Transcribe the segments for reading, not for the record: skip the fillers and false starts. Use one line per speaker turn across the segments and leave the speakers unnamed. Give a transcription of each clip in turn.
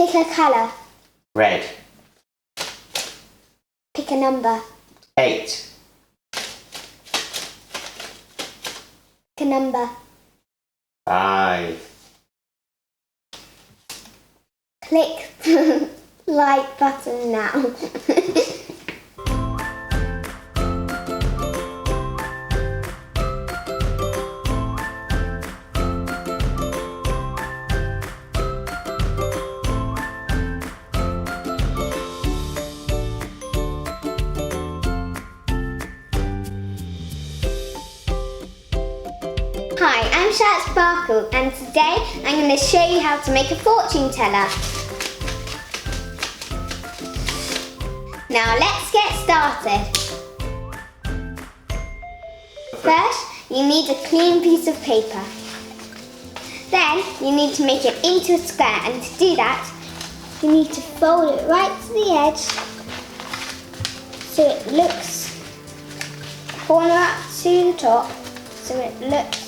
Pick a colour.
Red.
Pick a number.
8.
Pick a number.
5.
Click the like button now. Hi, I'm Shat Sparkle and today I'm going to show you how to make a fortune teller. Now let's get started. First, you need a clean piece of paper. Then you need to make it into a square, and to do that you need to fold it right to the edge so it looks corner up to the top, so it looks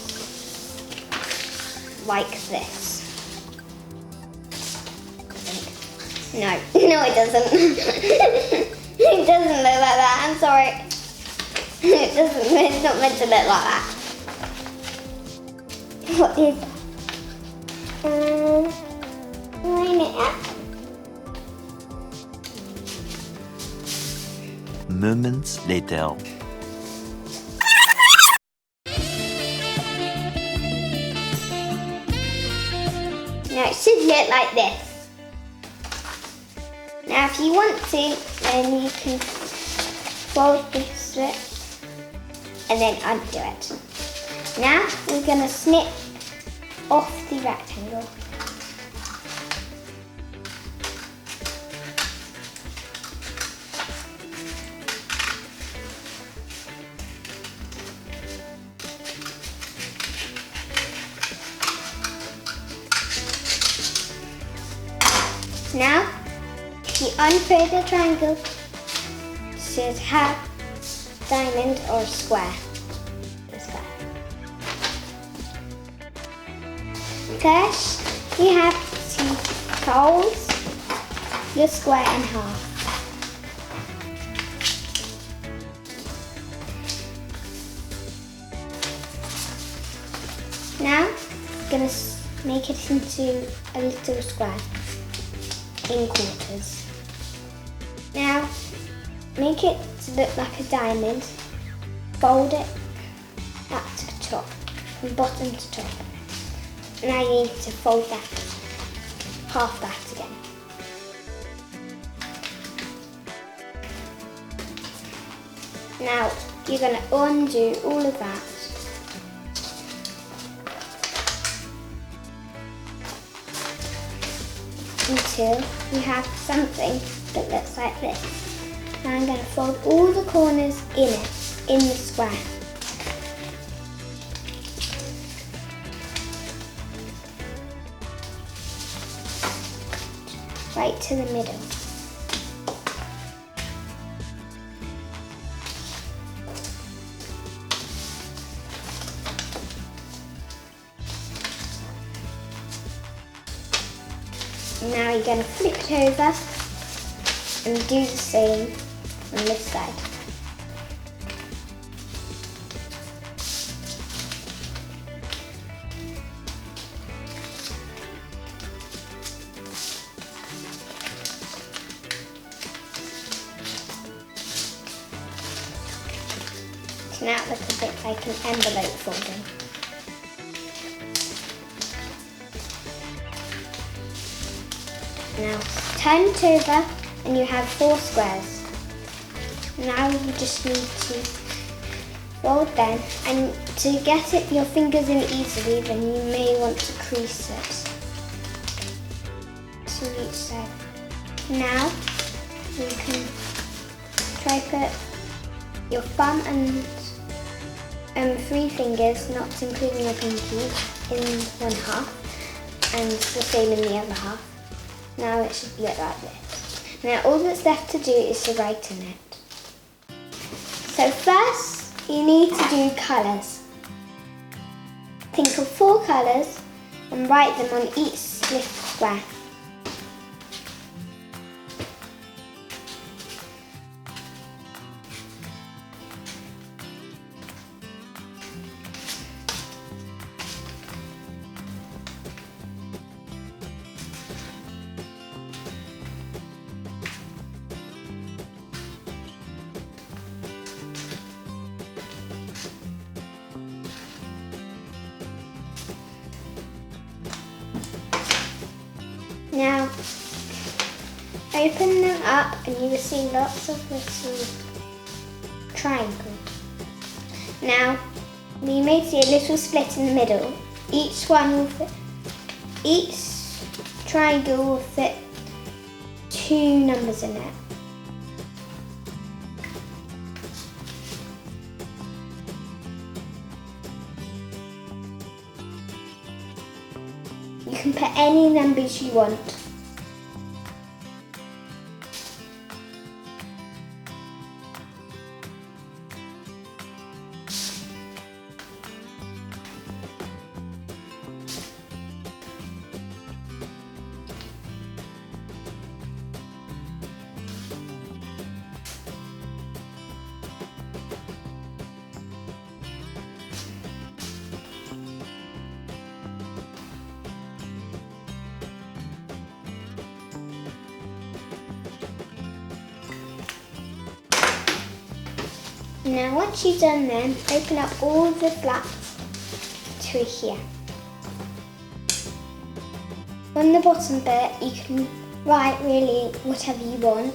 like this. No, it doesn't. It doesn't look like that, I'm sorry. It's not meant to look like that. What is line it up.
Moments later.
Now it should look like this. Now if you want to, then you can fold this bit and then undo it. Now we're going to snip off the rectangle. Now, if you unfold the triangle, it should have a diamond or a square. First, you have to fold the square in half. Now, I'm going to make it into a little square in quarters. Now, make it to look like a diamond. Fold it up to the top, from bottom to top. Now you need to fold that, half that again. Now you're going to undo all of that. Until you have something that looks like this. Now I'm going to fold all the corners in the square. Right to the middle. Now you're going to flip it over and do the same on this side. So now it looks a bit like an envelope folding. Now turn it over and you have 4 squares. Now you just need to fold them, and to get your fingers in easily, then you may want to crease it to each side. Now you can try put your thumb and 3 fingers, not including your pinky, in one half and the same in the other half. Now it should look like this. Now all that's left to do is to write in it. So first you need to do colours. Think of 4 colours and write them on each split square. Now, open them up and you will see lots of little triangles. Now, you may see a little split in the middle. Each triangle will fit 2 numbers in it. You can put any numbers you want. Now once you've done them, open up all the flaps to here. On the bottom bit you can write really whatever you want.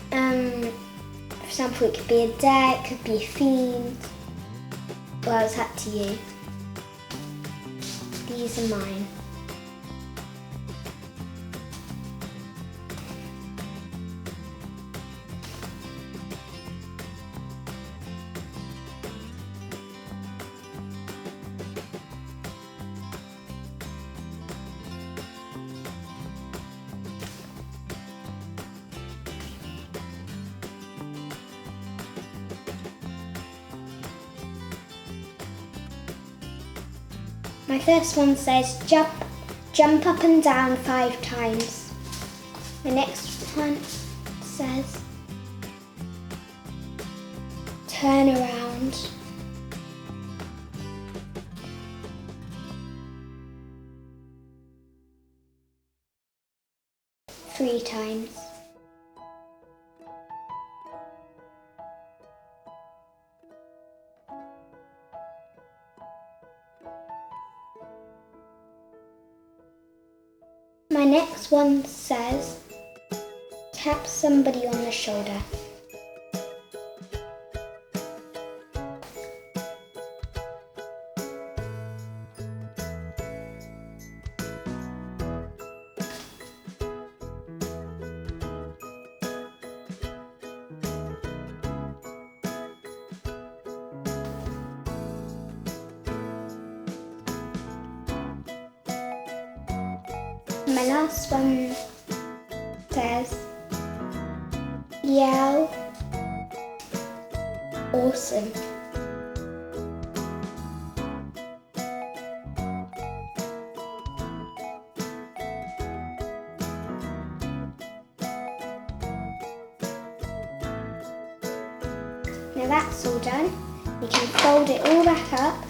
For example, it could be a day, it could be a theme. Well, it's up to you. These are mine. My first one says jump up and down 5 times. My next one says turn around. Three times. My next one says, tap somebody on the shoulder. My last one says, yell, awesome. Now that's all done. You can fold it all back up.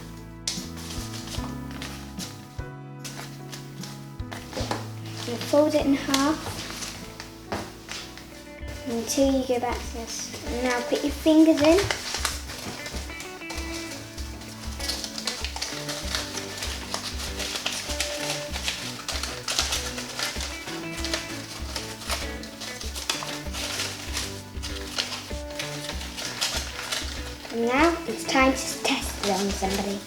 And fold it in half until you go back to this. And now put your fingers in. And now it's time to test it on somebody.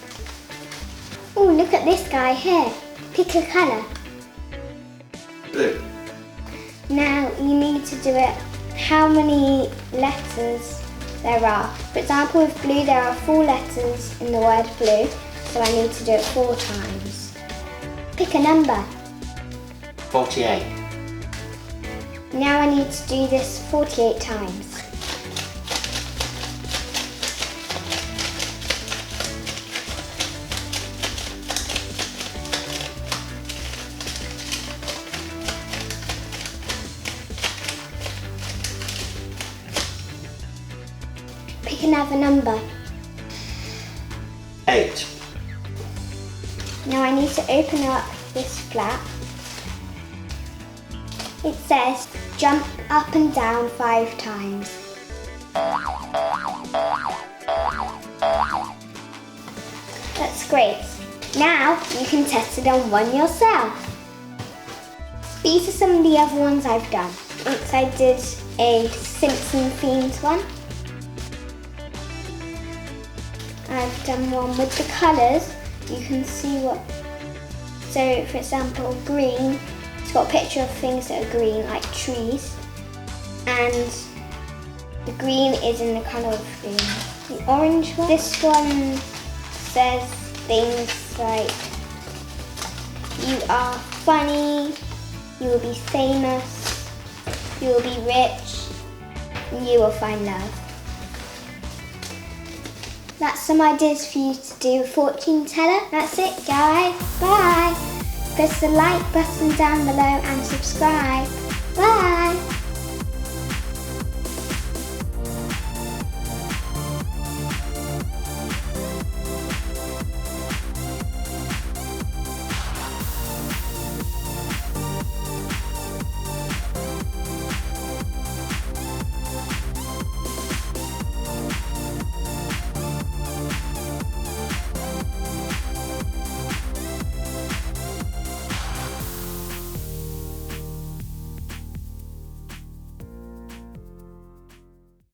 Oh, look at this guy here. Pick a colour.
Blue.
Now you need to do it how many letters there are. For example, with blue there are 4 letters in the word blue, so I need to do it 4 times. Pick a number.
48.
Now I need to do this 48 times. Pick another number.
8.
Now I need to open up this flap. It says jump up and down 5 times. That's great. Now you can test it on one yourself. These are some of the other ones I've done. Once I did a Simpson themed one. I've done one with the colours. You can see what, so for example, green, it's got a picture of things that are green, like trees. And the green is in the colour of green. The orange one, this one says things like, you are funny, you will be famous, you will be rich, and you will find love. That's some ideas for you to do a fortune teller. That's it, guys. Bye. Press the like button down below and subscribe. Bye.